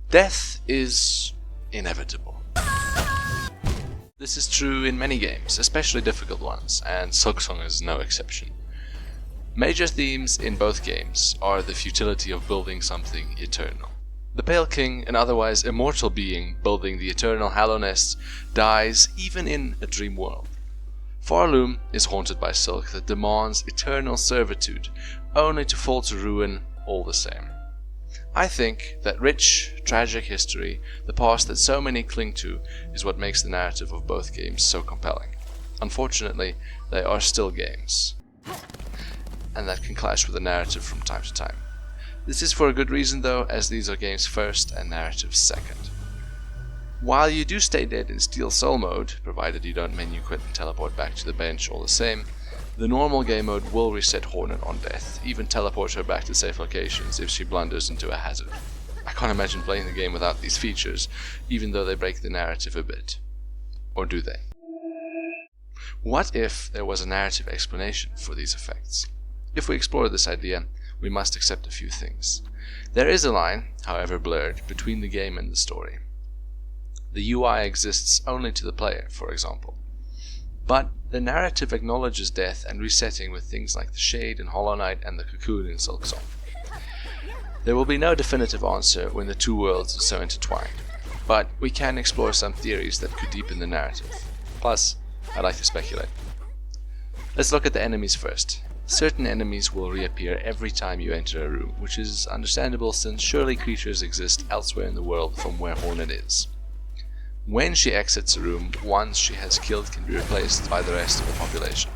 Death is inevitable. This is true in many games, especially difficult ones, and Silksong is no exception. Major themes in both games are the futility of building something eternal. The Pale King, an otherwise immortal being building the eternal Hallow Nest, dies even in a dream world. Farloom is haunted by silk that demands eternal servitude, only to fall to ruin all the same. I think that rich, tragic history, the past that so many cling to, is what makes the narrative of both games so compelling. Unfortunately, they are still games, and that can clash with the narrative from time to time. This is for a good reason though, as these are games first and narratives second. While you do stay dead in Steel Soul mode, provided you don't menu quit and teleport back to the bench all the same, the normal game mode will reset Hornet on death, even teleport her back to safe locations if she blunders into a hazard. I can't imagine playing the game without these features, even though they break the narrative a bit. Or do they? What if there was a narrative explanation for these effects? If we explore this idea, we must accept a few things. There is a line, however blurred, between the game and the story. The UI exists only to the player, for example. But the narrative acknowledges death and resetting with things like the Shade in Hollow Knight and the Cocoon in Silksong. There will be no definitive answer when the two worlds are so intertwined, but we can explore some theories that could deepen the narrative. Plus, I like to speculate. Let's look at the enemies first. Certain enemies will reappear every time you enter a room, which is understandable since surely creatures exist elsewhere in the world from where Hornet is. When she exits a room, ones she has killed can be replaced by the rest of the population.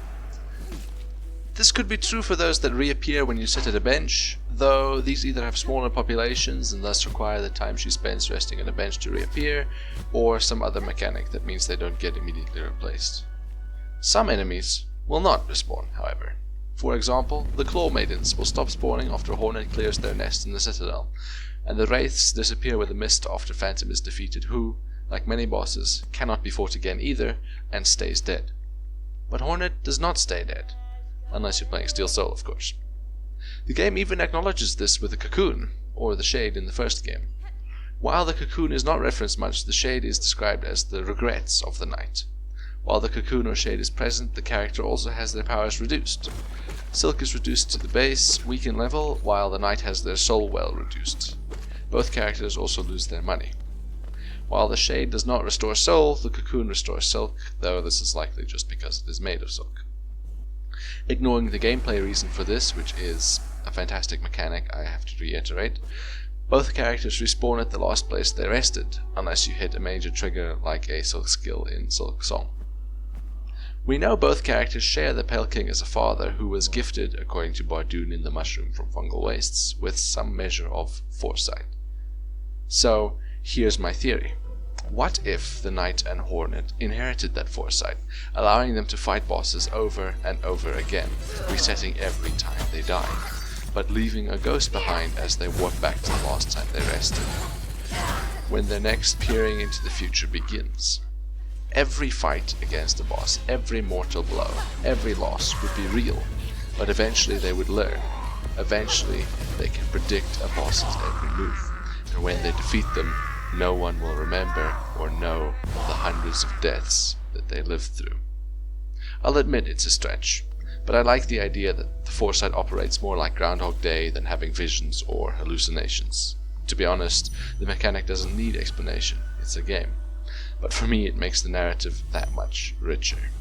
This could be true for those that reappear when you sit at a bench, though these either have smaller populations and thus require the time she spends resting on a bench to reappear, or some other mechanic that means they don't get immediately replaced. Some enemies will not respawn, however. For example, the Claw Maidens will stop spawning after Hornet clears their nest in the Citadel, and the Wraiths disappear with a mist after Phantom is defeated who, like many bosses, cannot be fought again either, and stays dead. But Hornet does not stay dead, unless you're playing Steel Soul, of course. The game even acknowledges this with the Cocoon, or the Shade in the first game. While the Cocoon is not referenced much, the Shade is described as the regrets of the night. While the Cocoon or Shade is present, the character also has their powers reduced. Silk is reduced to the base, weaken level, while the Knight has their soul well reduced. Both characters also lose their money. While the Shade does not restore soul, the Cocoon restores silk, though this is likely just because it is made of silk. Ignoring the gameplay reason for this, which is a fantastic mechanic I have to reiterate, both characters respawn at the last place they rested, unless you hit a major trigger like a silk skill in Silksong. We know both characters share the Pale King as a father who was gifted, according to Bardoon in the Mushroom from Fungal Wastes, with some measure of foresight. So, here's my theory. What if the Knight and Hornet inherited that foresight, allowing them to fight bosses over and over again, resetting every time they die, but leaving a ghost behind as they walk back to the last time they rested? When their next peering into the future begins, every fight against the boss, every mortal blow, every loss would be real, but eventually they would learn. Eventually they can predict a boss's every move, and when they defeat them, no one will remember or know the hundreds of deaths that they lived through. I'll admit it's a stretch, but I like the idea that the foresight operates more like Groundhog Day than having visions or hallucinations. To be honest, the mechanic doesn't need explanation, it's a game. But for me it makes the narrative that much richer.